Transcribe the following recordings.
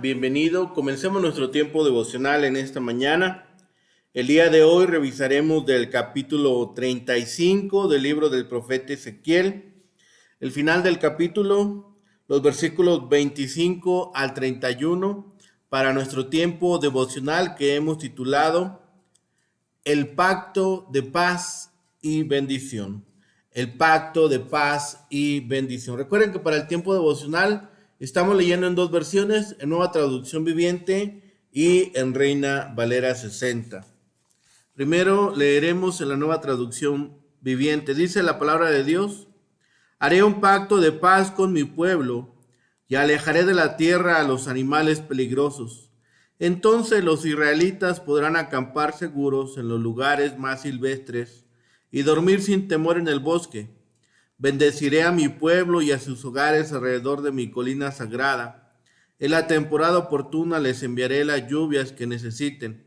Bienvenido. Comencemos nuestro tiempo devocional en esta mañana. El día de hoy revisaremos del capítulo 35 del libro del profeta Ezequiel. El final del capítulo, los versículos 25 al 31, para nuestro tiempo devocional que hemos titulado El pacto de paz y bendición. El pacto de paz y bendición. Recuerden que para el tiempo devocional estamos leyendo en dos versiones, en Nueva Traducción Viviente y en Reina Valera 60. Primero leeremos en la Nueva Traducción Viviente. Dice la palabra de Dios: Haré un pacto de paz con mi pueblo y alejaré de la tierra a los animales peligrosos. Entonces los israelitas podrán acampar seguros en los lugares más silvestres y dormir sin temor en el bosque. Bendeciré a mi pueblo y a sus hogares alrededor de mi colina sagrada. En la temporada oportuna les enviaré las lluvias que necesiten.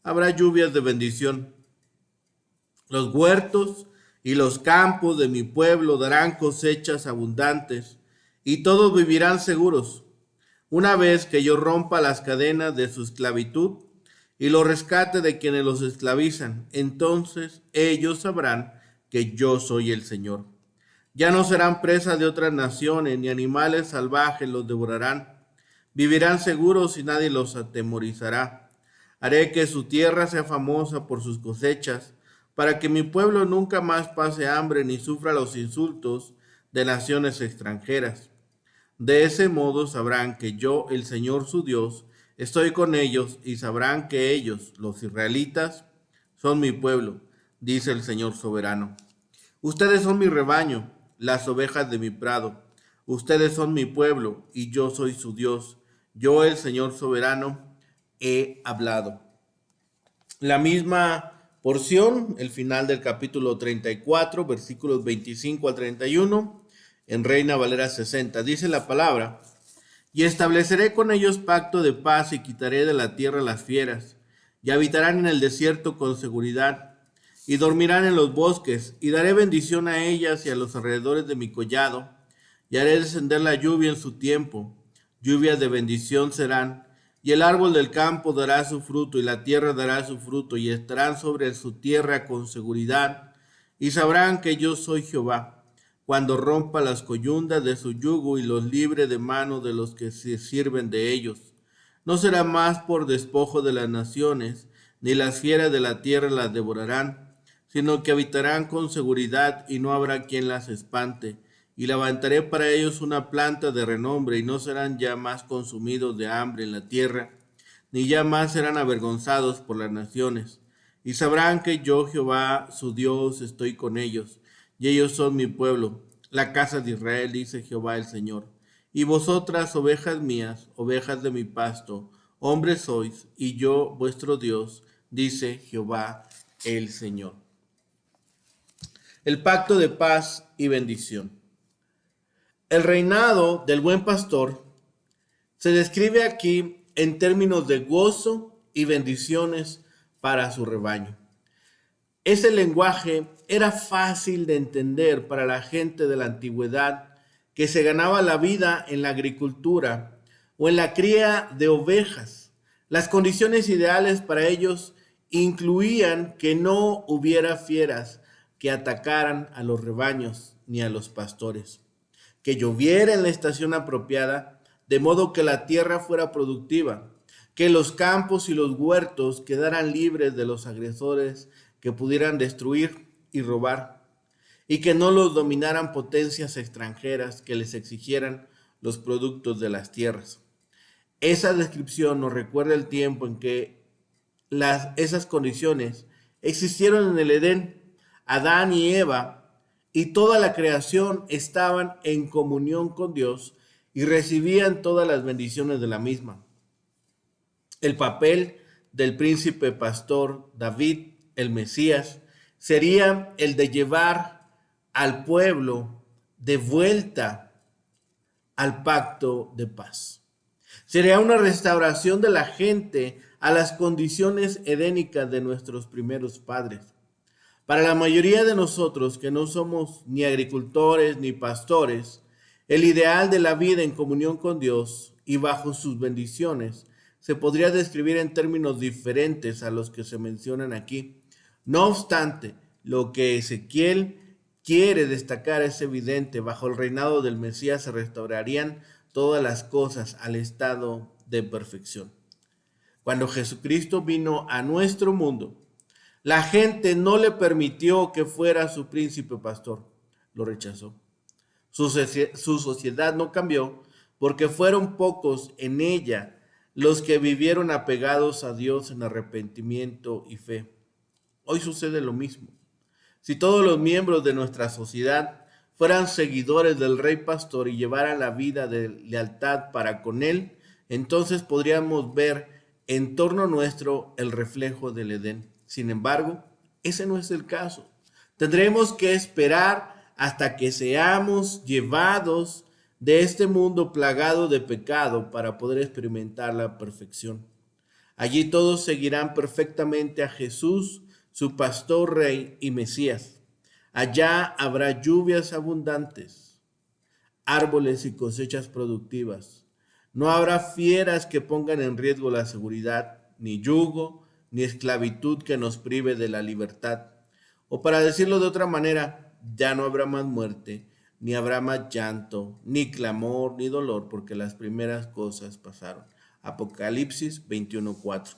Habrá lluvias de bendición. Los huertos y los campos de mi pueblo darán cosechas abundantes, y todos vivirán seguros. Una vez que yo rompa las cadenas de su esclavitud y los rescate de quienes los esclavizan, entonces ellos sabrán que yo soy el Señor. Ya no serán presas de otras naciones, ni animales salvajes los devorarán. Vivirán seguros y nadie los atemorizará. Haré que su tierra sea famosa por sus cosechas, para que mi pueblo nunca más pase hambre ni sufra los insultos de naciones extranjeras. De ese modo sabrán que yo, el Señor su Dios, estoy con ellos, y sabrán que ellos, los israelitas, son mi pueblo, dice el Señor soberano. Ustedes son mi rebaño, las ovejas de mi prado. Ustedes son mi pueblo, y yo soy su Dios. Yo, el Señor soberano, he hablado. La misma porción, el final del capítulo 34, versículos 25 al 31, en Reina Valera 60, dice la palabra: Y estableceré con ellos pacto de paz y quitaré de la tierra las fieras, y habitarán en el desierto con seguridad, y dormirán en los bosques, y daré bendición a ellas y a los alrededores de mi collado, y haré descender la lluvia en su tiempo. Lluvias de bendición serán, y el árbol del campo dará su fruto, y la tierra dará su fruto, y estarán sobre su tierra con seguridad, y sabrán que yo soy Jehová, cuando rompa las coyundas de su yugo y los libre de mano de los que se sirven de ellos. No será más por despojo de las naciones, ni las fieras de la tierra las devorarán, sino que habitarán con seguridad y no habrá quien las espante. Y levantaré para ellos una planta de renombre, y no serán ya más consumidos de hambre en la tierra, ni ya más serán avergonzados por las naciones. Y sabrán que yo, Jehová, su Dios, estoy con ellos, y ellos son mi pueblo, la casa de Israel, dice Jehová el Señor. Y vosotras, ovejas mías, ovejas de mi pasto, hombres sois, y yo, vuestro Dios, dice Jehová el Señor. El pacto de paz y bendición. El reinado del buen pastor se describe aquí en términos de gozo y bendiciones para su rebaño. Ese lenguaje era fácil de entender para la gente de la antigüedad que se ganaba la vida en la agricultura o en la cría de ovejas. Las condiciones ideales para ellos incluían que no hubiera fieras que atacaran a los rebaños ni a los pastores, que lloviera en la estación apropiada, de modo que la tierra fuera productiva, que los campos y los huertos quedaran libres de los agresores que pudieran destruir y robar, y que no los dominaran potencias extranjeras que les exigieran los productos de las tierras. Esa descripción nos recuerda el tiempo en que esas condiciones existieron en el Edén. Adán y Eva y toda la creación estaban en comunión con Dios y recibían todas las bendiciones de la misma. El papel del príncipe pastor David, el Mesías, sería el de llevar al pueblo de vuelta al pacto de paz. Sería una restauración de la gente a las condiciones edénicas de nuestros primeros padres. Para la mayoría de nosotros que no somos ni agricultores ni pastores, el ideal de la vida en comunión con Dios y bajo sus bendiciones se podría describir en términos diferentes a los que se mencionan aquí. No obstante, lo que Ezequiel quiere destacar es evidente: bajo el reinado del Mesías se restaurarían todas las cosas al estado de perfección. Cuando Jesucristo vino a nuestro mundo, la gente no le permitió que fuera su príncipe pastor, lo rechazó. Su sociedad no cambió porque fueron pocos en ella los que vivieron apegados a Dios en arrepentimiento y fe. Hoy sucede lo mismo. Si todos los miembros de nuestra sociedad fueran seguidores del Rey Pastor y llevaran la vida de lealtad para con Él, entonces podríamos ver en torno nuestro el reflejo del Edén. Sin embargo, ese no es el caso. Tendremos que esperar hasta que seamos llevados de este mundo plagado de pecado para poder experimentar la perfección. Allí todos seguirán perfectamente a Jesús, su pastor, rey y Mesías. Allá habrá lluvias abundantes, árboles y cosechas productivas. No habrá fieras que pongan en riesgo la seguridad, ni yugo, ni esclavitud que nos prive de la libertad. O para decirlo de otra manera, ya no habrá más muerte, ni habrá más llanto, ni clamor, ni dolor, porque las primeras cosas pasaron. Apocalipsis 21:4.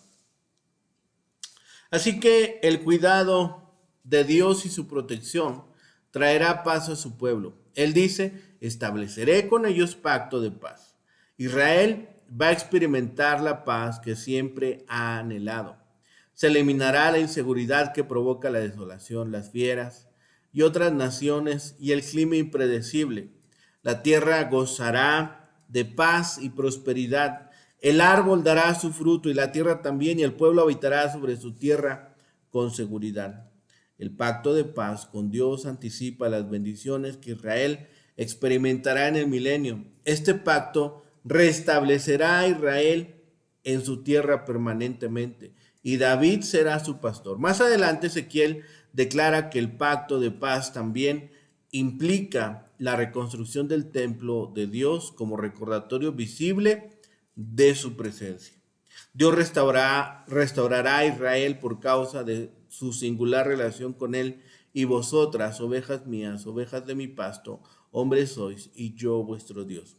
Así que el cuidado de Dios y su protección traerá paz a su pueblo. Él dice: estableceré con ellos pacto de paz. Israel va a experimentar la paz que siempre ha anhelado. Se eliminará la inseguridad que provoca la desolación, las fieras y otras naciones y el clima impredecible. La tierra gozará de paz y prosperidad. El árbol dará su fruto y la tierra también, y el pueblo habitará sobre su tierra con seguridad. El pacto de paz con Dios anticipa las bendiciones que Israel experimentará en el milenio. Este pacto restablecerá a Israel en su tierra permanentemente, y David será su pastor. Más adelante Ezequiel declara que el pacto de paz también implica la reconstrucción del templo de Dios como recordatorio visible de su presencia. Dios restaurará a Israel por causa de su singular relación con él. Y vosotras, ovejas mías, ovejas de mi pasto, hombres sois, y yo vuestro Dios.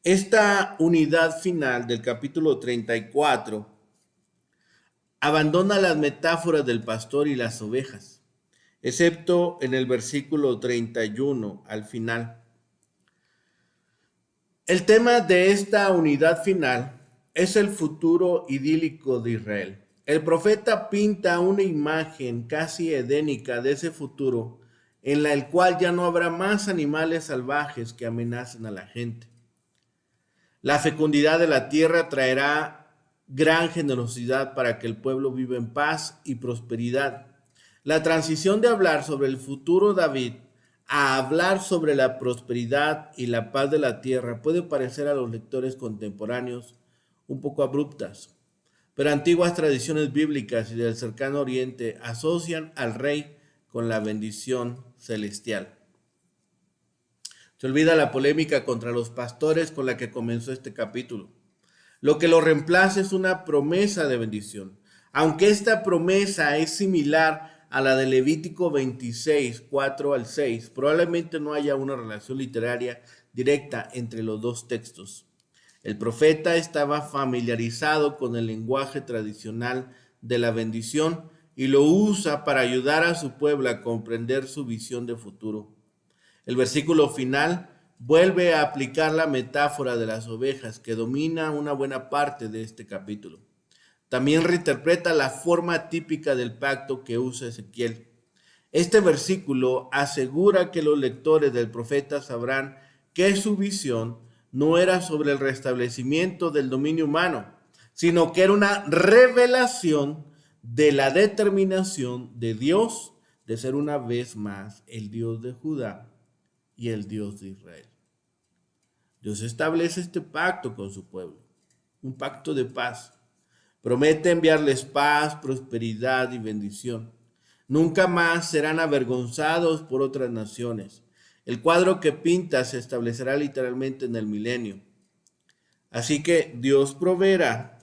Esta unidad final del capítulo 34 abandona las metáforas del pastor y las ovejas, excepto en el versículo 31 al final. El tema de esta unidad final es el futuro idílico de Israel. El profeta pinta una imagen casi edénica de ese futuro en la el cual ya no habrá más animales salvajes que amenacen a la gente. La fecundidad de la tierra traerá gran generosidad para que el pueblo viva en paz y prosperidad. La transición de hablar sobre el futuro David a hablar sobre la prosperidad y la paz de la tierra puede parecer a los lectores contemporáneos un poco abruptas, pero antiguas tradiciones bíblicas y del cercano oriente asocian al rey con la bendición celestial. Se olvida la polémica contra los pastores con la que comenzó este capítulo. Lo que lo reemplaza es una promesa de bendición. Aunque esta promesa es similar a la de Levítico 26, 4 al 6, probablemente no haya una relación literaria directa entre los dos textos. El profeta estaba familiarizado con el lenguaje tradicional de la bendición y lo usa para ayudar a su pueblo a comprender su visión de futuro. El versículo final vuelve a aplicar la metáfora de las ovejas que domina una buena parte de este capítulo. También reinterpreta la forma típica del pacto que usa Ezequiel. Este versículo asegura que los lectores del profeta sabrán que su visión no era sobre el restablecimiento del dominio humano, sino que era una revelación de la determinación de Dios de ser una vez más el Dios de Judá y el Dios de Israel. Dios establece este pacto con su pueblo, un pacto de paz. Promete enviarles paz, prosperidad y bendición. Nunca más serán avergonzados por otras naciones. El cuadro que pinta se establecerá literalmente en el milenio. Así que Dios proveerá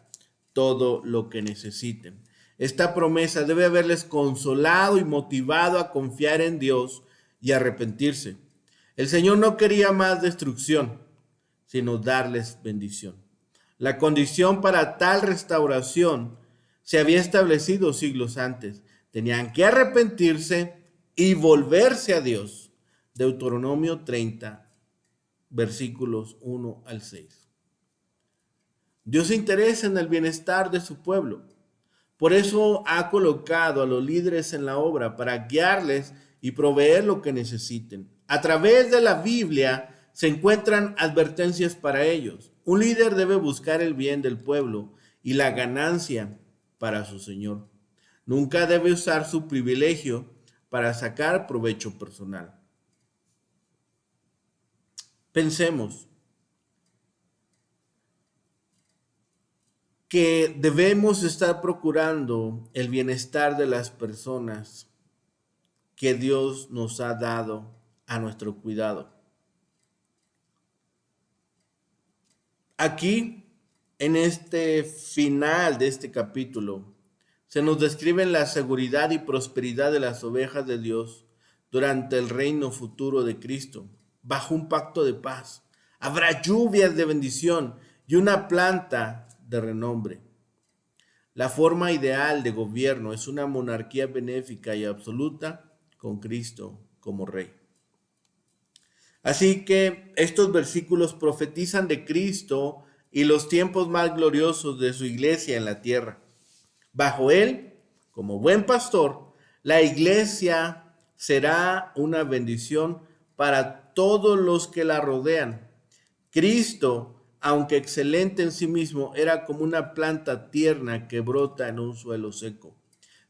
todo lo que necesiten. Esta promesa debe haberles consolado y motivado a confiar en Dios y arrepentirse. El Señor no quería más destrucción, sino darles bendición. La condición para tal restauración se había establecido siglos antes. Tenían que arrepentirse y volverse a Dios. Deuteronomio 30, versículos 1 al 6. Dios se interesa en el bienestar de su pueblo. Por eso ha colocado a los líderes en la obra para guiarles y proveer lo que necesiten. A través de la Biblia se encuentran advertencias para ellos. Un líder debe buscar el bien del pueblo y la ganancia para su Señor. Nunca debe usar su privilegio para sacar provecho personal. Pensemos que debemos estar procurando el bienestar de las personas que Dios nos ha dado a nuestro cuidado. Aquí, en este final de este capítulo, se nos describe la seguridad y prosperidad de las ovejas de Dios durante el reino futuro de Cristo, bajo un pacto de paz. Habrá lluvias de bendición y una planta de renombre. La forma ideal de gobierno es una monarquía benéfica y absoluta con Cristo como Rey. Así que estos versículos profetizan de Cristo y los tiempos más gloriosos de su iglesia en la tierra. Bajo Él, como buen pastor, la iglesia será una bendición para todos los que la rodean. Cristo, aunque excelente en sí mismo, era como una planta tierna que brota en un suelo seco.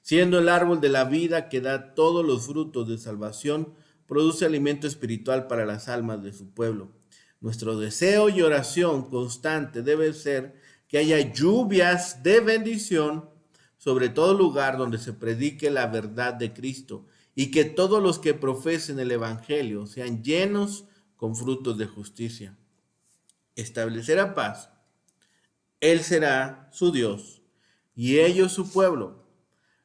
Siendo el árbol de la vida que da todos los frutos de salvación, produce alimento espiritual para las almas de su pueblo. Nuestro deseo y oración constante debe ser que haya lluvias de bendición sobre todo lugar donde se predique la verdad de Cristo y que todos los que profesen el Evangelio sean llenos con frutos de justicia. Establecerá paz. Él será su Dios y ellos su pueblo.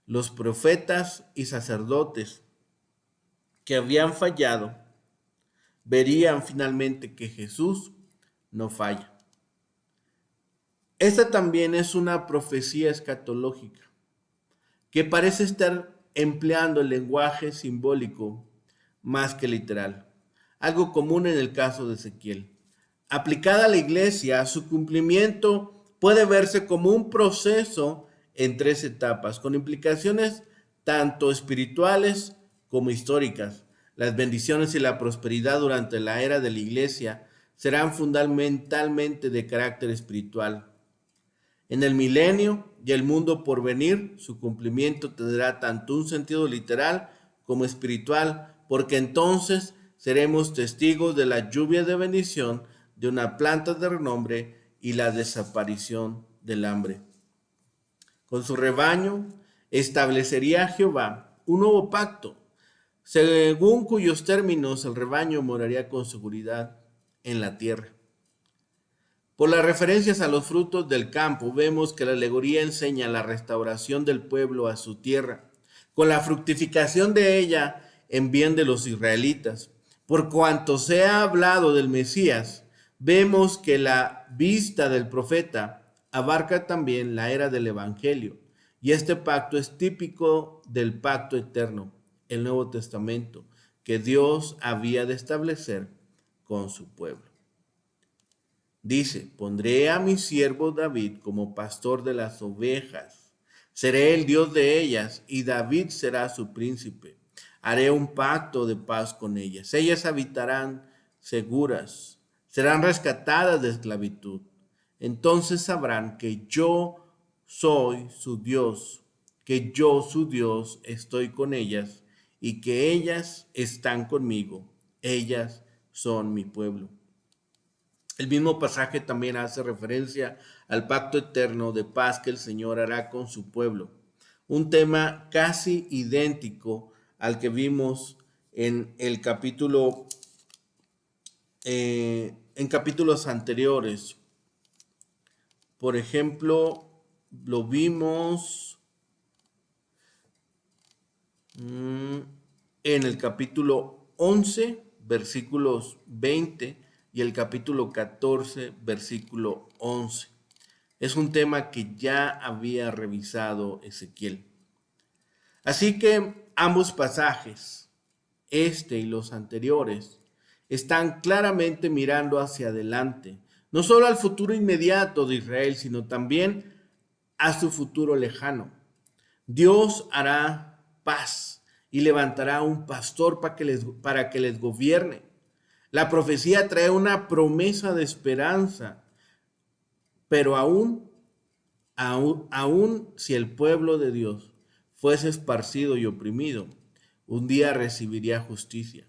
Los profetas y sacerdotes que habían fallado verían finalmente que Jesús no falla. Esta también es una profecía escatológica que parece estar empleando el lenguaje simbólico más que literal, algo común en el caso de Ezequiel. Aplicada a la iglesia, su cumplimiento puede verse como un proceso en 3 etapas, con implicaciones tanto espirituales como históricas. Las bendiciones y la prosperidad durante la era de la iglesia serán fundamentalmente de carácter espiritual. En el milenio y el mundo por venir, su cumplimiento tendrá tanto un sentido literal como espiritual, porque entonces seremos testigos de la lluvia de bendición, de una planta de renombre y la desaparición del hambre. Con su rebaño establecería Jehová un nuevo pacto, según cuyos términos el rebaño moraría con seguridad en la tierra. Por las referencias a los frutos del campo, vemos que la alegoría enseña la restauración del pueblo a su tierra, con la fructificación de ella en bien de los israelitas. Por cuanto se ha hablado del Mesías, vemos que la vista del profeta abarca también la era del Evangelio, y este pacto es típico del pacto eterno, el Nuevo Testamento, que Dios había de establecer con su pueblo. Dice, pondré a mi siervo David como pastor de las ovejas. Seré el Dios de ellas y David será su príncipe. Haré un pacto de paz con ellas. Ellas habitarán seguras. Serán rescatadas de esclavitud. Entonces sabrán que yo soy su Dios, que yo, su Dios, estoy con ellas y que ellas están conmigo. Ellas son mi pueblo. El mismo pasaje también hace referencia al pacto eterno de paz que el Señor hará con su pueblo. Un tema casi idéntico al que vimos en el capítulo en capítulos anteriores. Por ejemplo, lo vimos en el capítulo 11, versículos 20 y el capítulo 14, versículo 11. Es un tema que ya había revisado Ezequiel. Así que ambos pasajes, este y los anteriores, están claramente mirando hacia adelante, no solo al futuro inmediato de Israel, sino también a su futuro lejano. Dios hará paz y levantará un pastor para que les gobierne. La profecía trae una promesa de esperanza, pero aún si el pueblo de Dios fuese esparcido y oprimido, un día recibiría justicia.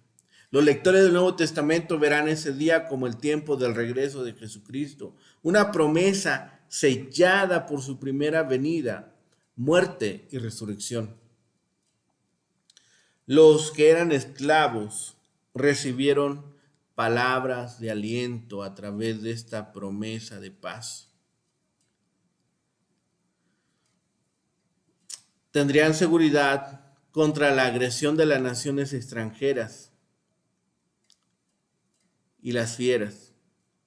Los lectores del Nuevo Testamento verán ese día como el tiempo del regreso de Jesucristo, una promesa sellada por su primera venida, muerte y resurrección. Los que eran esclavos recibieron palabras de aliento a través de esta promesa de paz. Tendrían seguridad contra la agresión de las naciones extranjeras y las fieras.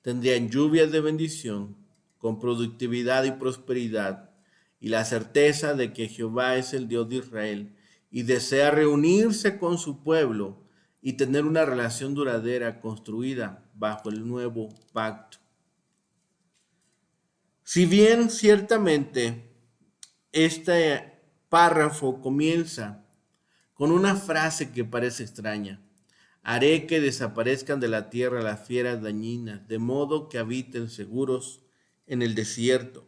Tendrían lluvias de bendición con productividad y prosperidad y la certeza de que Jehová es el Dios de Israel y desea reunirse con su pueblo y tener una relación duradera construida bajo el nuevo pacto. Si bien ciertamente este párrafo comienza con una frase que parece extraña: haré que desaparezcan de la tierra las fieras dañinas, de modo que habiten seguros en el desierto.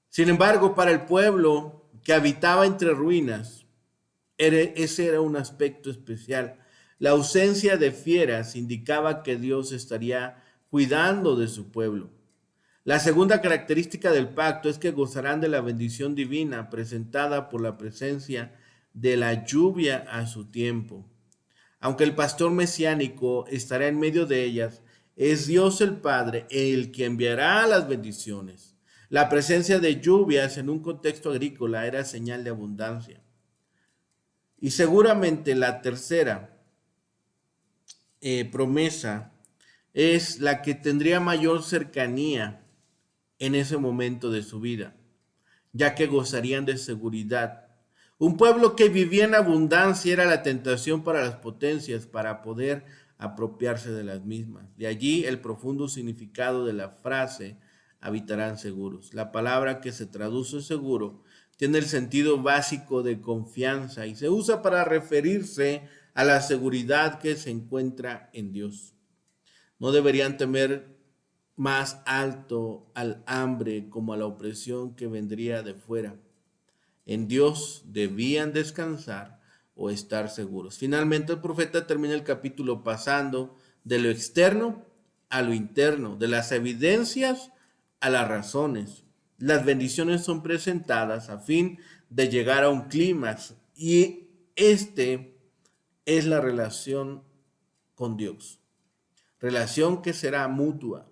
Sin embargo, para el pueblo que habitaba entre ruinas, ese era un aspecto especial. La ausencia de fieras indicaba que Dios estaría cuidando de su pueblo. La segunda característica del pacto es que gozarán de la bendición divina presentada por la presencia de la lluvia a su tiempo. Aunque el pastor mesiánico estará en medio de ellas, es Dios el Padre el que enviará las bendiciones. La presencia de lluvias en un contexto agrícola era señal de abundancia. Y seguramente la tercera promesa es la que tendría mayor cercanía en ese momento de su vida, ya que gozarían de seguridad. Un pueblo que vivía en abundancia era la tentación para las potencias para poder apropiarse de las mismas. De allí el profundo significado de la frase habitarán seguros. La palabra que se traduce seguro tiene el sentido básico de confianza y se usa para referirse a la seguridad que se encuentra en Dios. No deberían temer más alto al hambre como a la opresión que vendría de fuera. En Dios debían descansar o estar seguros. Finalmente el profeta termina el capítulo pasando de lo externo a lo interno, de las evidencias a las razones. Las bendiciones son presentadas a fin de llegar a un clímax y este es la relación con Dios. Relación que será mutua.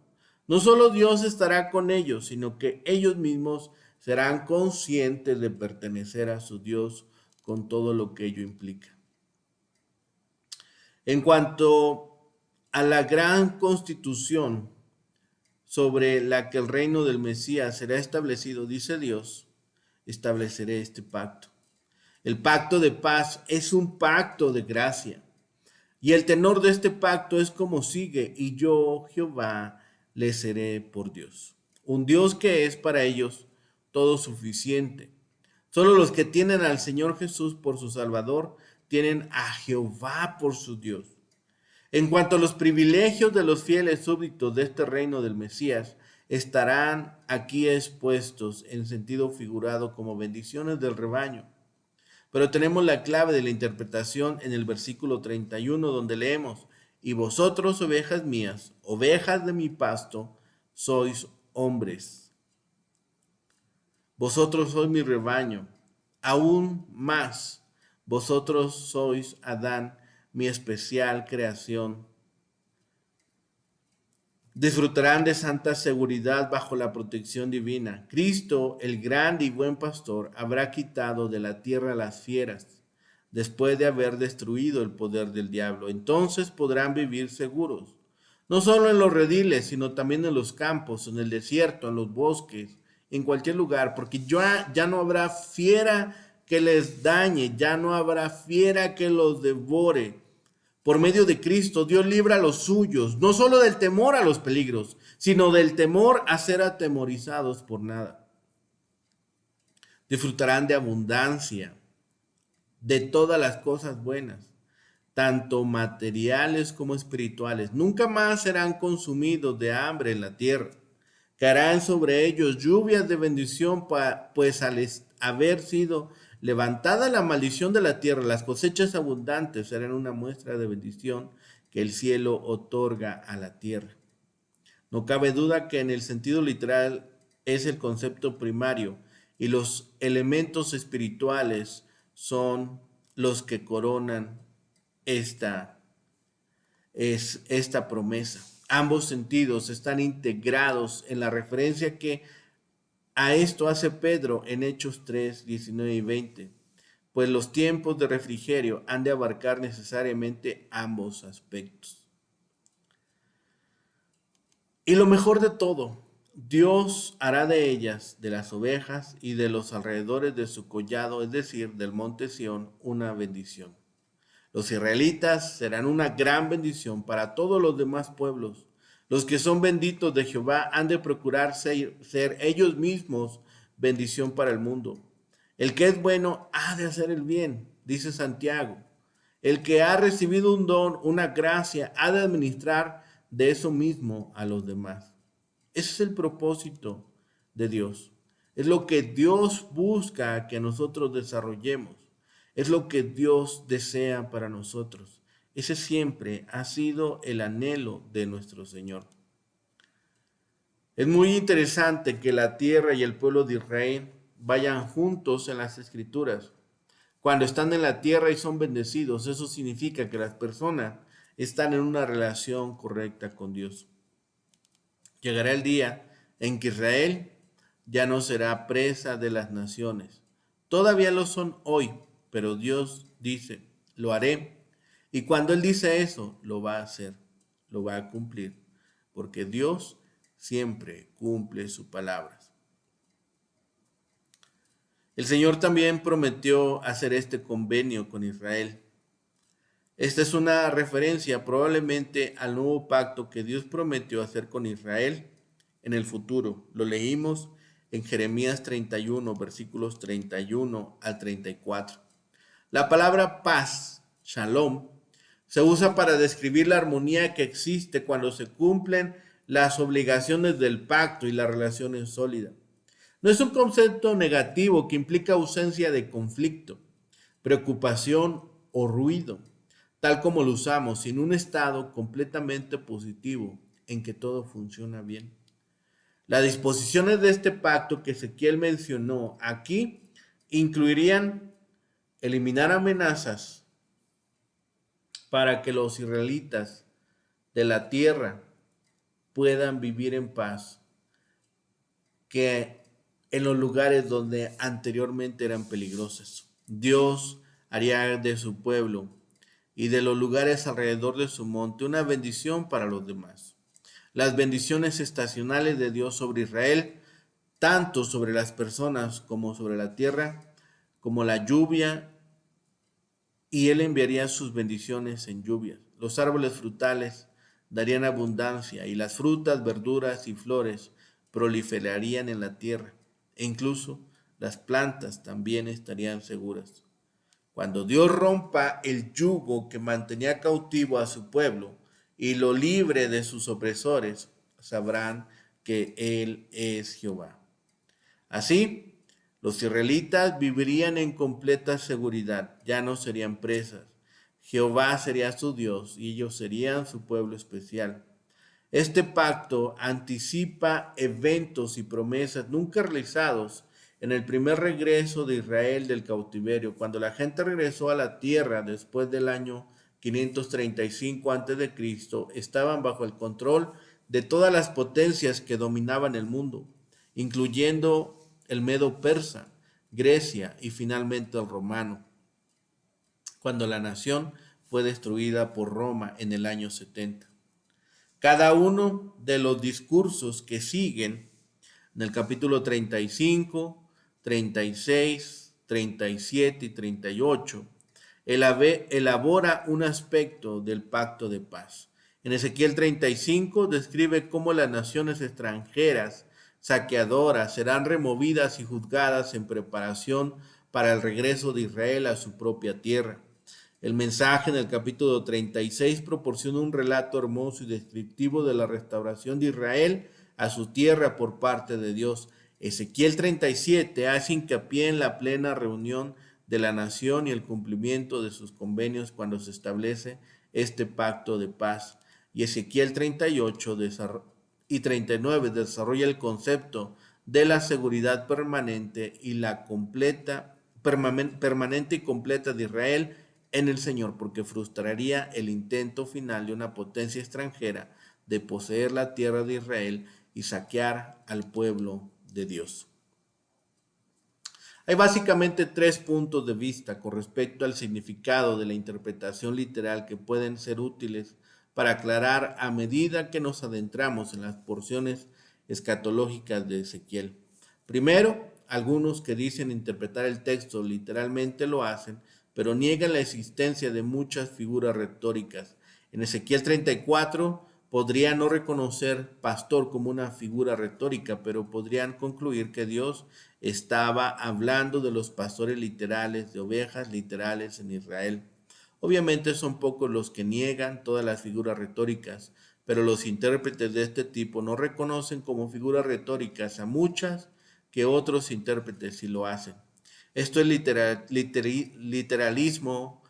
No solo Dios estará con ellos, sino que ellos mismos serán conscientes de pertenecer a su Dios con todo lo que ello implica. En cuanto a la gran constitución sobre la que el reino del Mesías será establecido, dice Dios, estableceré este pacto. El pacto de paz es un pacto de gracia. Y el tenor de este pacto es como sigue: y yo, Jehová, les seré por Dios. Un Dios que es para ellos todo suficiente. Solo los que tienen al Señor Jesús por su Salvador tienen a Jehová por su Dios. En cuanto a los privilegios de los fieles súbditos de este reino del Mesías, estarán aquí expuestos en sentido figurado como bendiciones del rebaño. Pero tenemos la clave de la interpretación en el versículo 31, donde leemos: y vosotros, ovejas mías, ovejas de mi pasto, sois hombres. Vosotros sois mi rebaño. Aún más, vosotros sois Adán, mi especial creación. Disfrutarán de santa seguridad bajo la protección divina. Cristo, el grande y buen pastor, habrá quitado de la tierra las fieras, después de haber destruido el poder del diablo. Entonces podrán vivir seguros, no solo en los rediles, sino también en los campos, en el desierto, en los bosques, en cualquier lugar, porque ya no habrá fiera que les dañe, ya no habrá fiera que los devore. Por medio de Cristo, Dios libra a los suyos, no solo del temor a los peligros, sino del temor a ser atemorizados por nada. Disfrutarán de abundancia, de todas las cosas buenas, tanto materiales como espirituales. Nunca más serán consumidos de hambre en la tierra. Caerán sobre ellos lluvias de bendición, pues al haber sido levantada la maldición de la tierra, las cosechas abundantes serán una muestra de bendición que el cielo otorga a la tierra. No cabe duda que en el sentido literal es el concepto primario y los elementos espirituales son los que coronan esta promesa. Ambos sentidos están integrados en la referencia que a esto hace Pedro en Hechos 3, 19 y 20, pues los tiempos de refrigerio han de abarcar necesariamente ambos aspectos. Y lo mejor de todo, Dios hará de ellas, de las ovejas y de los alrededores de su collado, es decir, del monte Sión, una bendición. Los israelitas serán una gran bendición para todos los demás pueblos. Los que son benditos de Jehová han de procurar ser ellos mismos bendición para el mundo. El que es bueno ha de hacer el bien, dice Santiago. El que ha recibido un don, una gracia, ha de administrar de eso mismo a los demás. Ese es el propósito de Dios. Es lo que Dios busca que nosotros desarrollemos. Es lo que Dios desea para nosotros. Ese siempre ha sido el anhelo de nuestro Señor. Es muy interesante que la tierra y el pueblo de Israel vayan juntos en las Escrituras. Cuando están en la tierra y son bendecidos, eso significa que las personas están en una relación correcta con Dios. Llegará el día en que Israel ya no será presa de las naciones. Todavía lo son hoy, pero Dios dice, lo haré. Y cuando Él dice eso, lo va a hacer, lo va a cumplir, porque Dios siempre cumple sus palabras. El Señor también prometió hacer este convenio con Israel. Esta es una referencia probablemente al nuevo pacto que Dios prometió hacer con Israel en el futuro. Lo leímos en Jeremías 31, versículos 31 al 34. La palabra paz, shalom, se usa para describir la armonía que existe cuando se cumplen las obligaciones del pacto y la relación es sólida. No es un concepto negativo que implica ausencia de conflicto, preocupación o ruido, tal como lo usamos, sino un estado completamente positivo en que todo funciona bien. Las disposiciones de este pacto que Ezequiel mencionó aquí incluirían eliminar amenazas para que los israelitas de la tierra puedan vivir en paz, que en los lugares donde anteriormente eran peligrosos. Dios haría de su pueblo y de los lugares alrededor de su monte una bendición para los demás. Las bendiciones estacionales de Dios sobre Israel, tanto sobre las personas como sobre la tierra, como la lluvia, y Él enviaría sus bendiciones en lluvias. Los árboles frutales darían abundancia y las frutas, verduras y flores proliferarían en la tierra. E incluso las plantas también estarían seguras. Cuando Dios rompa el yugo que mantenía cautivo a su pueblo y lo libre de sus opresores, sabrán que Él es Jehová. Así, los israelitas vivirían en completa seguridad, ya no serían presas. Jehová sería su Dios y ellos serían su pueblo especial. Este pacto anticipa eventos y promesas nunca realizados en el primer regreso de Israel del cautiverio, cuando la gente regresó a la tierra después del año 535 a.C., estaban bajo el control de todas las potencias que dominaban el mundo, incluyendo el medo persa, Grecia y finalmente el romano, cuando la nación fue destruida por Roma en el año 70. Cada uno de los discursos que siguen en el capítulo 35, 36, 37 y 38, elabora un aspecto del pacto de paz. En Ezequiel 35 describe cómo las naciones extranjeras saqueadoras serán removidas y juzgadas en preparación para el regreso de Israel a su propia tierra. El mensaje en el capítulo 36 proporciona un relato hermoso y descriptivo de la restauración de Israel a su tierra por parte de Dios. Ezequiel 37 hace hincapié en la plena reunión de la nación y el cumplimiento de sus convenios cuando se establece este pacto de paz. Y Ezequiel 38 y 39 desarrolla el concepto de la seguridad permanente y la permanente y completa de Israel en el Señor, porque frustraría el intento final de una potencia extranjera de poseer la tierra de Israel y saquear al pueblo de Dios. Hay básicamente tres puntos de vista con respecto al significado de la interpretación literal que pueden ser útiles para aclarar a medida que nos adentramos en las porciones escatológicas de Ezequiel. Primero, algunos que dicen interpretar el texto literalmente lo hacen, pero niegan la existencia de muchas figuras retóricas. En Ezequiel 34 podría no reconocer pastor como una figura retórica, pero podrían concluir que Dios estaba hablando de los pastores literales, de ovejas literales en Israel. Obviamente son pocos los que niegan todas las figuras retóricas, pero los intérpretes de este tipo no reconocen como figuras retóricas a muchas que otros intérpretes sí lo hacen. Esto es literalismo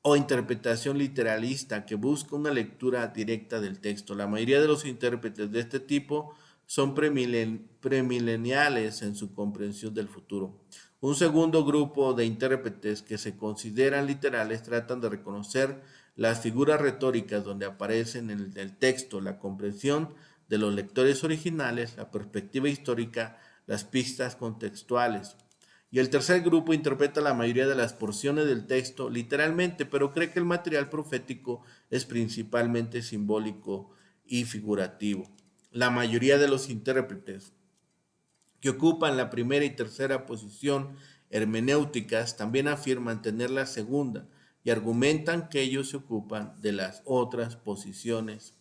o interpretación literalista que busca una lectura directa del texto. La mayoría de los intérpretes de este tipo son premileniales en su comprensión del futuro. Un segundo grupo de intérpretes que se consideran literales tratan de reconocer las figuras retóricas donde aparecen en el texto, la comprensión de los lectores originales, la perspectiva histórica, las pistas contextuales. Y el tercer grupo interpreta la mayoría de las porciones del texto literalmente, pero cree que el material profético es principalmente simbólico y figurativo. La mayoría de los intérpretes que ocupan la primera y tercera posición hermenéuticas también afirman tener la segunda y argumentan que ellos se ocupan de las otras posiciones,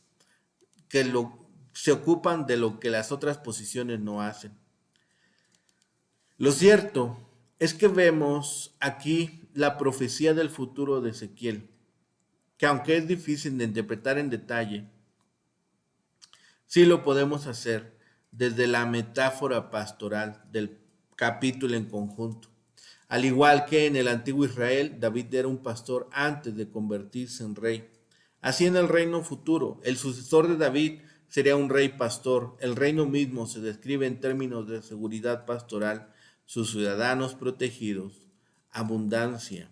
se ocupan de lo que las otras posiciones no hacen. Lo cierto es que vemos aquí la profecía del futuro de Ezequiel, que aunque es difícil de interpretar en detalle, sí lo podemos hacer desde la metáfora pastoral del capítulo en conjunto. Al igual que en el antiguo Israel, David era un pastor antes de convertirse en rey. Así en el reino futuro, el sucesor de David sería un rey pastor. El reino mismo se describe en términos de seguridad pastoral, sus ciudadanos protegidos, abundancia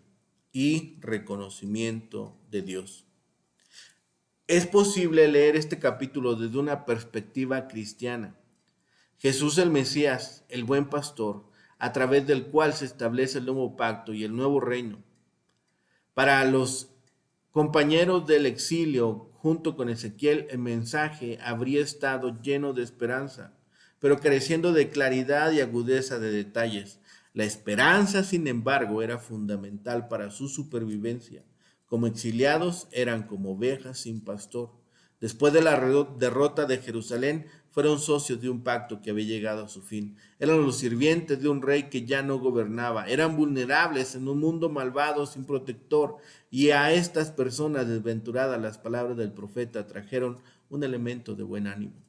y reconocimiento de Dios. Es posible leer este capítulo desde una perspectiva cristiana. Jesús el Mesías, el buen pastor, a través del cual se establece el nuevo pacto y el nuevo reino. Para los compañeros del exilio, junto con Ezequiel, el mensaje habría estado lleno de esperanza, pero careciendo de claridad y agudeza de detalles. La esperanza, sin embargo, era fundamental para su supervivencia. Como exiliados eran como ovejas sin pastor. Después de la derrota de Jerusalén, fueron socios de un pacto que había llegado a su fin. Eran los sirvientes de un rey que ya no gobernaba. Eran vulnerables en un mundo malvado, sin protector. Y a estas personas desventuradas las palabras del profeta trajeron un elemento de buen ánimo.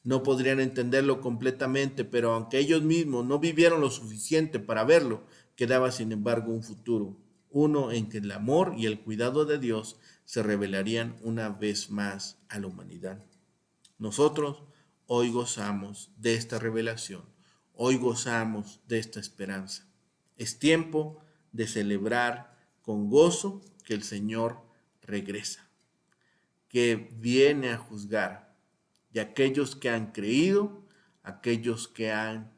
No podrían entenderlo completamente, pero aunque ellos mismos no vivieron lo suficiente para verlo, quedaba sin embargo un futuro, uno en que el amor y el cuidado de Dios se revelarían una vez más a la humanidad. Nosotros hoy gozamos de esta revelación, hoy gozamos de esta esperanza. Es tiempo de celebrar con gozo que el Señor regresa, que viene a juzgar, y aquellos que han creído, aquellos que han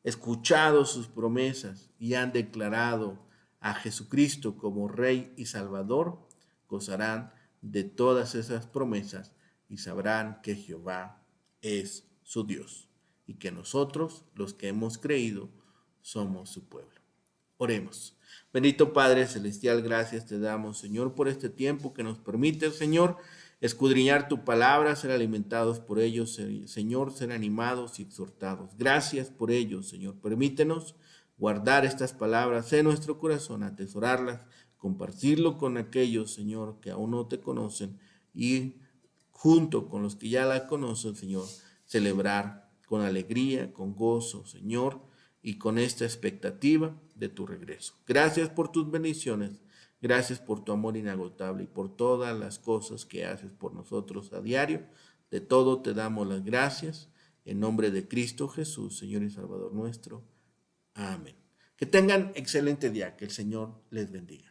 escuchado sus promesas y han declarado a Jesucristo como Rey y Salvador, gozarán de todas esas promesas y sabrán que Jehová es su Dios y que nosotros, los que hemos creído, somos su pueblo. Oremos. Bendito Padre Celestial, gracias te damos, Señor, por este tiempo que nos permite, Señor, escudriñar tu palabra, ser alimentados por ellos, Señor, ser animados y exhortados. Gracias por ello, Señor. Permítenos guardar estas palabras en nuestro corazón, atesorarlas, compartirlo con aquellos, Señor, que aún no te conocen y junto con los que ya la conocen, Señor, celebrar con alegría, con gozo, Señor, y con esta expectativa de tu regreso. Gracias por tus bendiciones, gracias por tu amor inagotable y por todas las cosas que haces por nosotros a diario. De todo te damos las gracias. En nombre de Cristo Jesús, Señor y Salvador nuestro. Amén. Que tengan excelente día. Que el Señor les bendiga.